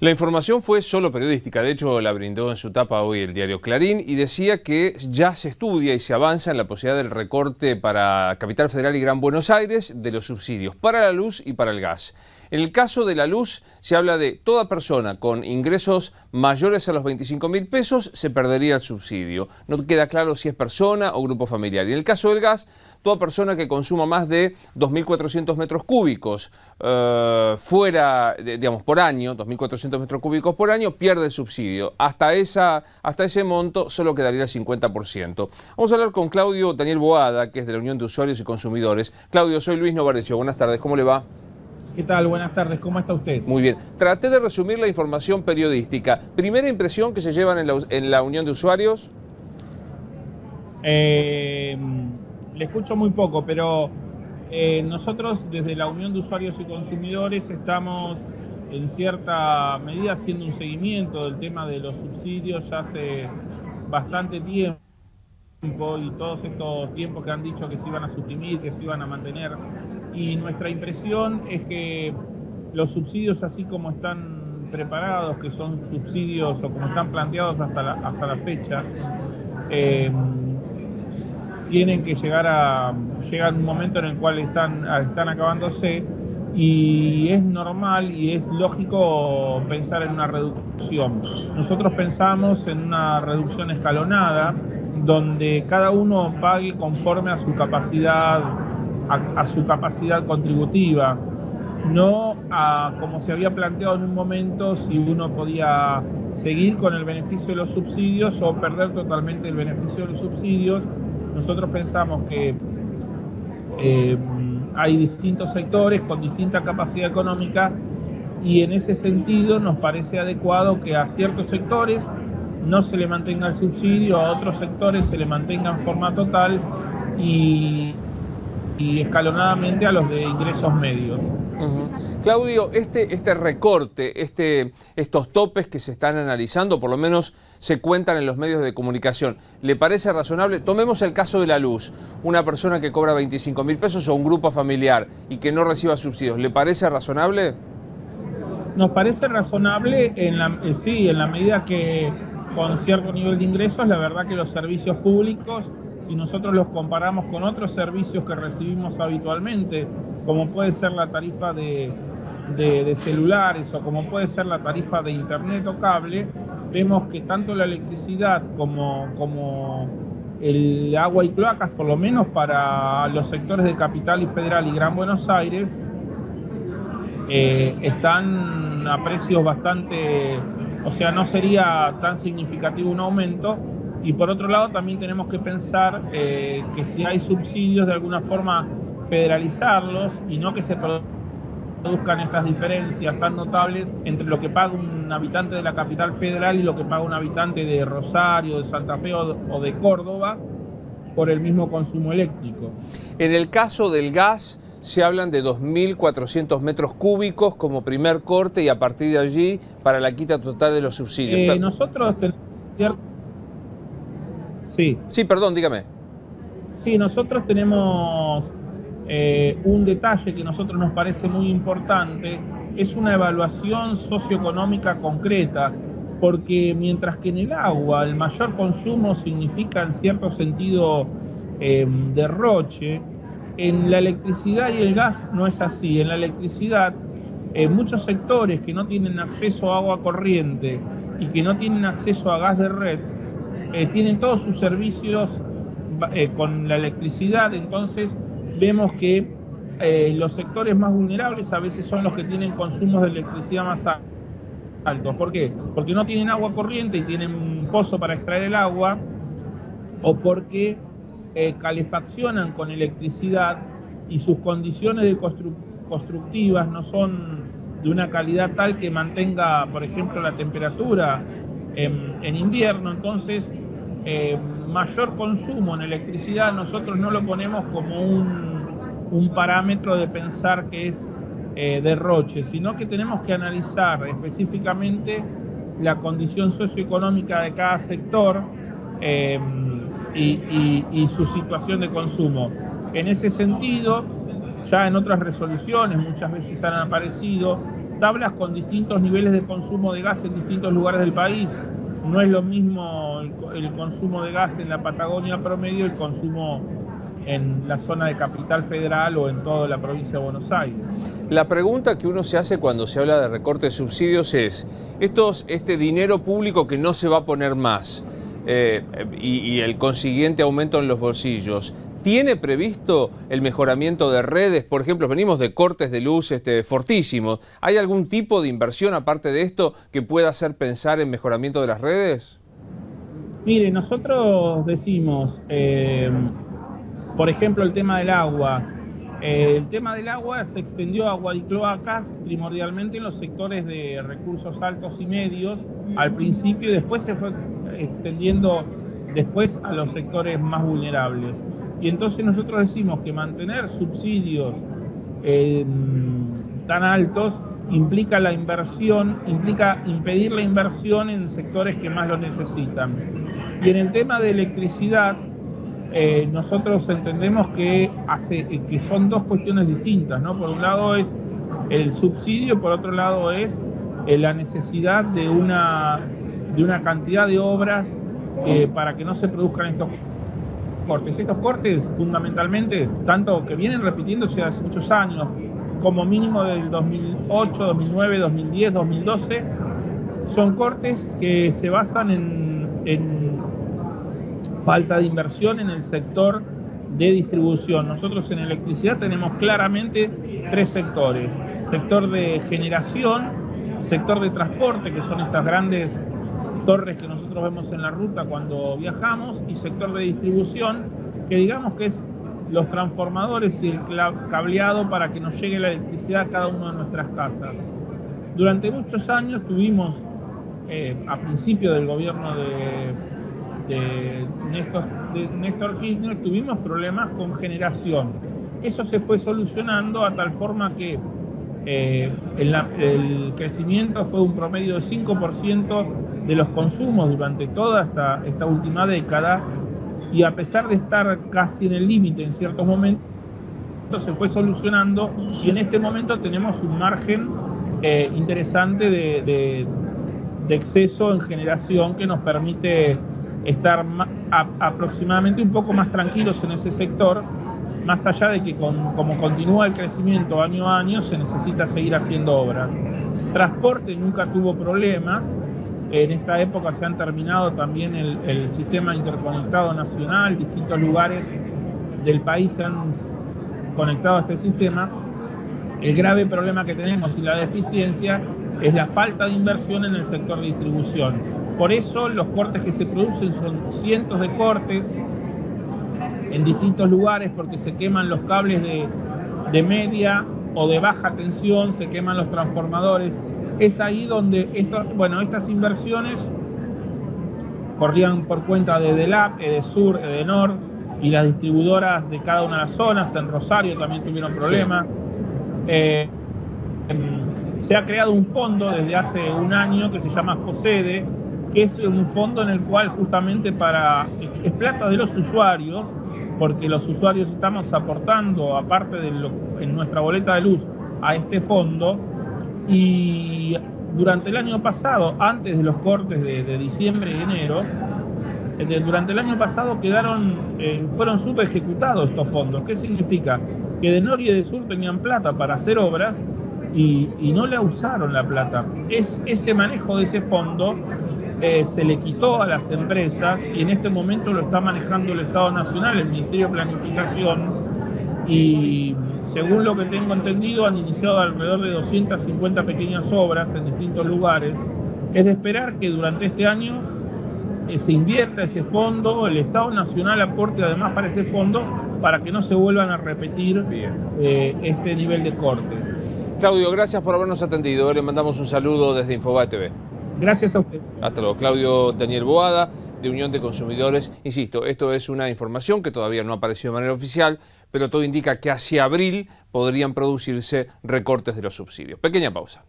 La información fue solo periodística, de hecho la brindó en su tapa hoy el diario Clarín y decía que ya se estudia y se avanza en la posibilidad del recorte para Capital Federal y Gran Buenos Aires de los subsidios para la luz y para el gas. En el caso de la luz se habla de toda persona con ingresos mayores a los 25.000 pesos se perdería el subsidio. No queda claro si es persona o grupo familiar. Y en el caso del gas, toda persona que consuma más de 2.400 metros cúbicos por año, 2.400 metros cúbicos por año, pierde el subsidio. Hasta ese monto solo quedaría el 50%. Vamos a hablar con Claudio Daniel Boada, que es de la Unión de Usuarios y Consumidores. Claudio, soy Luis Novarecio. Buenas tardes, ¿cómo le va? ¿Qué tal? Buenas tardes, ¿cómo está usted? Muy bien. Traté de resumir la información periodística. Primera impresión que se llevan en la Unión de Usuarios. Le escucho muy poco, pero nosotros desde la Unión de Usuarios y Consumidores estamos en cierta medida haciendo un seguimiento del tema de los subsidios ya hace bastante tiempo y todos estos tiempos que han dicho que se iban a suprimir, que se iban a mantener. Y nuestra impresión es que los subsidios, así como están preparados, que son subsidios o como están planteados hasta la fecha, tienen que llegar un momento en el cual están acabándose y es normal y es lógico pensar en una reducción. Nosotros pensamos en una reducción escalonada donde cada uno pague conforme a su capacidad contributiva, no como se había planteado en un momento si uno podía seguir con el beneficio de los subsidios o perder totalmente el beneficio de los subsidios. Nosotros pensamos que hay distintos sectores con distinta capacidad económica y en ese sentido nos parece adecuado que a ciertos sectores no se le mantenga el subsidio, a otros sectores se le mantenga en forma total y escalonadamente a los de ingresos medios. Claudio, este recorte, estos topes que se están analizando, por lo menos se cuentan en los medios de comunicación, ¿le parece razonable? Tomemos el caso de la luz, una persona que cobra 25.000 pesos o un grupo familiar y que no reciba subsidios, ¿le parece razonable? Nos parece razonable en la medida que con cierto nivel de ingresos, la verdad que los servicios públicos, si nosotros los comparamos con otros servicios que recibimos habitualmente, como puede ser la tarifa de celulares o como puede ser la tarifa de internet o cable, vemos que tanto la electricidad como el agua y cloacas, por lo menos para los sectores de Capital y Federal y Gran Buenos Aires, están a precios bastante, o sea, no sería tan significativo un aumento. Y por otro lado también tenemos que pensar que si hay subsidios de alguna forma federalizarlos y no que se produzcan estas diferencias tan notables entre lo que paga un habitante de la capital federal y lo que paga un habitante de Rosario, de Santa Fe o de Córdoba por el mismo consumo eléctrico. En el caso del gas se hablan de 2.400 metros cúbicos como primer corte y a partir de allí para la quita total de los subsidios. Nosotros tenemos cierto... Sí, perdón, dígame. Sí, nosotros tenemos un detalle que a nosotros nos parece muy importante, es una evaluación socioeconómica concreta, porque mientras que en el agua el mayor consumo significa en cierto sentido derroche, en la electricidad y el gas no es así. En la electricidad, muchos sectores que no tienen acceso a agua corriente y que no tienen acceso a gas de red, tienen todos sus servicios con la electricidad, entonces vemos que los sectores más vulnerables a veces son los que tienen consumos de electricidad más altos. ¿Por qué? Porque no tienen agua corriente y tienen un pozo para extraer el agua, o porque calefaccionan con electricidad y sus condiciones constructivas no son de una calidad tal que mantenga, por ejemplo, la temperatura en invierno. Entonces mayor consumo en electricidad nosotros no lo ponemos como un parámetro de pensar que es derroche, sino que tenemos que analizar específicamente la condición socioeconómica de cada sector y su situación de consumo. En ese sentido, ya en otras resoluciones muchas veces han aparecido tablas con distintos niveles de consumo de gas en distintos lugares del país. No es lo mismo el consumo de gas en la Patagonia promedio, el consumo en la zona de Capital Federal o en toda la provincia de Buenos Aires. La pregunta que uno se hace cuando se habla de recorte de subsidios es, este dinero público que no se va a poner más y el consiguiente aumento en los bolsillos, ¿tiene previsto el mejoramiento de redes? Por ejemplo, venimos de cortes de luz fortísimos. ¿Hay algún tipo de inversión aparte de esto que pueda hacer pensar en mejoramiento de las redes? Mire, nosotros decimos, por ejemplo, el tema del agua. El tema del agua se extendió a agua y cloacas primordialmente en los sectores de recursos altos y medios al principio y después se fue extendiendo después a los sectores más vulnerables. Y entonces nosotros decimos que mantener subsidios tan altos implica la inversión, implica impedir la inversión en sectores que más lo necesitan. Y en el tema de electricidad, nosotros entendemos que son dos cuestiones distintas, ¿no? Por un lado es el subsidio, por otro lado es la necesidad de una cantidad de obras para que no se produzcan estos cortes. Estos cortes, fundamentalmente, tanto que vienen repitiéndose hace muchos años, como mínimo del 2008, 2009, 2010, 2012, son cortes que se basan en falta de inversión en el sector de distribución. Nosotros en electricidad tenemos claramente tres sectores: sector de generación, sector de transporte, que son estas grandes torres que nosotros vemos en la ruta cuando viajamos, y sector de distribución, que digamos que es los transformadores y el cableado para que nos llegue la electricidad a cada una de nuestras casas. Durante muchos años tuvimos, a principio del gobierno de Néstor Kirchner, tuvimos problemas con generación. Eso se fue solucionando a tal forma que el crecimiento fue un promedio de 5% de los consumos durante toda esta última década, y a pesar de estar casi en el límite en ciertos momentos, se fue solucionando, y en este momento tenemos un margen interesante de exceso en generación que nos permite estar aproximadamente un poco más tranquilos en ese sector, más allá de que como continúa el crecimiento año a año, se necesita seguir haciendo obras. Transporte nunca tuvo problemas. En esta época se han terminado también el sistema interconectado nacional, distintos lugares del país se han conectado a este sistema. El grave problema que tenemos y la deficiencia es la falta de inversión en el sector de distribución. Por eso los cortes que se producen son cientos de cortes en distintos lugares, porque se queman los cables de media o de baja tensión, se queman los transformadores. Es ahí donde estas inversiones corrían por cuenta de EDELAP, EDESUR, EDENOR y las distribuidoras de cada una de las zonas. En Rosario también tuvieron problemas. Sí. Se ha creado un fondo desde hace un año que se llama FOSEDE, que es un fondo en el cual justamente es plata de los usuarios, porque los usuarios estamos aportando, aparte en nuestra boleta de luz, a este fondo. Y durante el año pasado, antes de los cortes de diciembre y enero, durante el año pasado fueron subejecutados estos fondos. ¿Qué significa? Que EDENOR y EDESUR tenían plata para hacer obras y no la usaron la plata. Ese manejo de ese fondo se le quitó a las empresas, y en este momento lo está manejando el Estado Nacional, el Ministerio de Planificación, y según lo que tengo entendido han iniciado alrededor de 250 pequeñas obras en distintos lugares. Es de esperar que durante este año se invierta ese fondo, el Estado Nacional aporte además para ese fondo, para que no se vuelvan a repetir este nivel de cortes. Claudio, gracias por habernos atendido. Le mandamos un saludo desde Infobae TV. Gracias a usted. Hasta luego. Claudio Daniel Boada, de Unión de Consumidores. Insisto, esto es una información que todavía no apareció de manera oficial, pero todo indica que hacia abril podrían producirse recortes de los subsidios. Pequeña pausa.